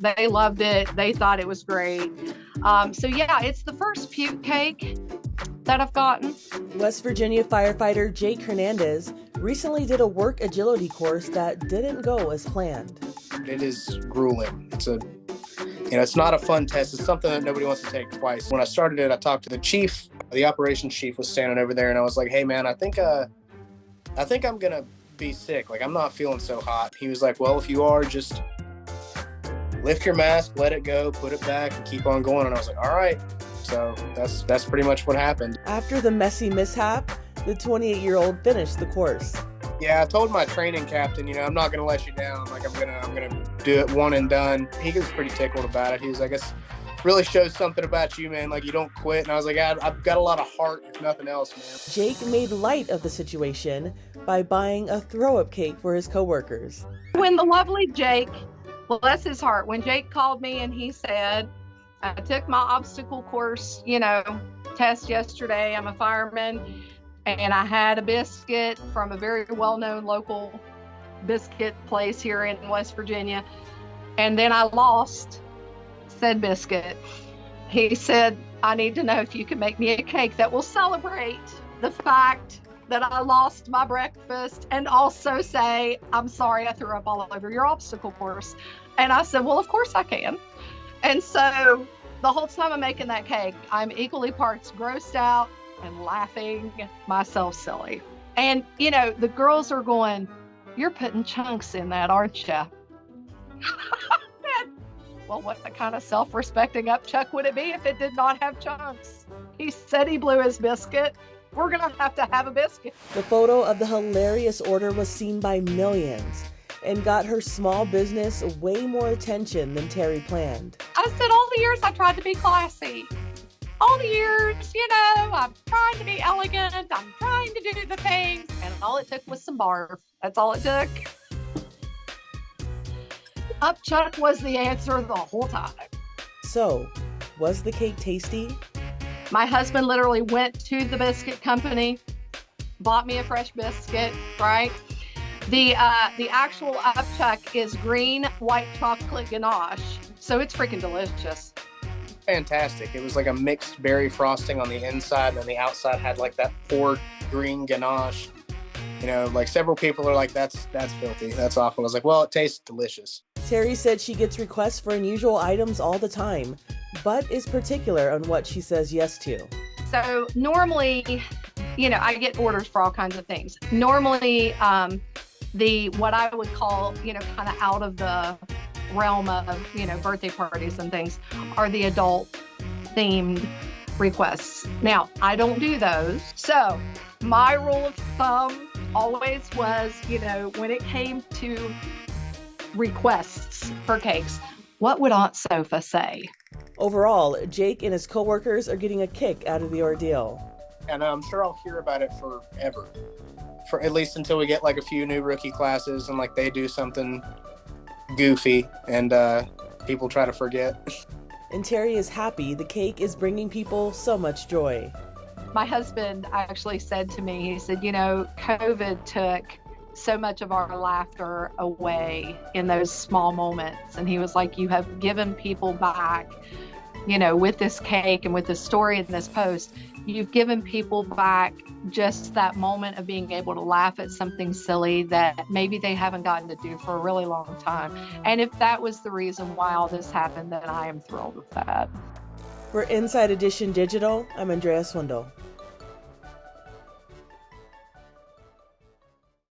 They loved it. They thought it was great. So yeah, it's the first puke cake that I've gotten. West Virginia firefighter Jacob Hernandez recently did a work agility course that didn't go as planned. It is grueling. It's not a fun test. It's something that nobody wants to take twice. When I started it, I talked to the chief. The operations chief was standing over there, and I was like, "Hey, man, I think I'm gonna be sick. Like, I'm not feeling so hot." He was like, "Well, if you are, just lift your mask, let it go, put it back, and keep on going." And I was like, "All right." So that's pretty much what happened. After the messy mishap, the 28-year-old finished the course. Yeah, I told my training captain, I'm not gonna let you down. Like, I'm gonna do it one and done. He was pretty tickled about it. He was like, "It really shows something about you, man. Like, you don't quit." And I was like, "I've got a lot of heart, if nothing else, man." Jake made light of the situation by buying a throw-up cake for his coworkers. When the lovely Jake, bless his heart, when Jake called me and he said, "I took my obstacle course, test yesterday. I'm a fireman. And I had a biscuit from a very well-known local biscuit place here in West Virginia. And then I lost said biscuit." He said, "I need to know if you can make me a cake that will celebrate the fact that I lost my breakfast and also say, I'm sorry I threw up all over your obstacle course." And I said, "Well, of course I can." And so the whole time I'm making that cake, I'm equally parts grossed out and laughing myself silly. And, the girls are going, "You're putting chunks in that, aren't you?" Well, what kind of self-respecting upchuck would it be if it did not have chunks? He said he blew his biscuit. We're going to have a biscuit. The photo of the hilarious order was seen by millions and got her small business way more attention than Teri planned. I said, all the years I tried to be classy. All the years, I'm trying to be elegant. I'm trying to do the things. And all it took was some barf. That's all it took. Upchuck was the answer the whole time. So, was the cake tasty? My husband literally went to the biscuit company, bought me a fresh biscuit, right? The actual upchuck is green white chocolate ganache. So it's freaking delicious. Fantastic. It was like a mixed berry frosting on the inside, and the outside had like that poured green ganache. Like several people are like, that's filthy, that's awful. I was like, well, it tastes delicious. Teri said she gets requests for unusual items all the time, but is particular on what she says yes to. So normally, I get orders for all kinds of things. Normally, what I would call, kind of out of the realm of, birthday parties and things are the adult themed requests. Now, I don't do those. So my rule of thumb always was, when it came to requests for cakes, what would Aunt Sofa say? Overall, Jake and his coworkers are getting a kick out of the ordeal. And I'm sure I'll hear about it forever. For at least until we get like a few new rookie classes and like they do something goofy and people try to forget. And Teri is happy the cake is bringing people so much joy. My husband actually said to me, he said, COVID took so much of our laughter away in those small moments. And he was like, you have given people back, with this cake and with this story and this post, you've given people back just that moment of being able to laugh at something silly that maybe they haven't gotten to do for a really long time. And if that was the reason why all this happened, then I am thrilled with that. For Inside Edition Digital, I'm Andrea Swindall.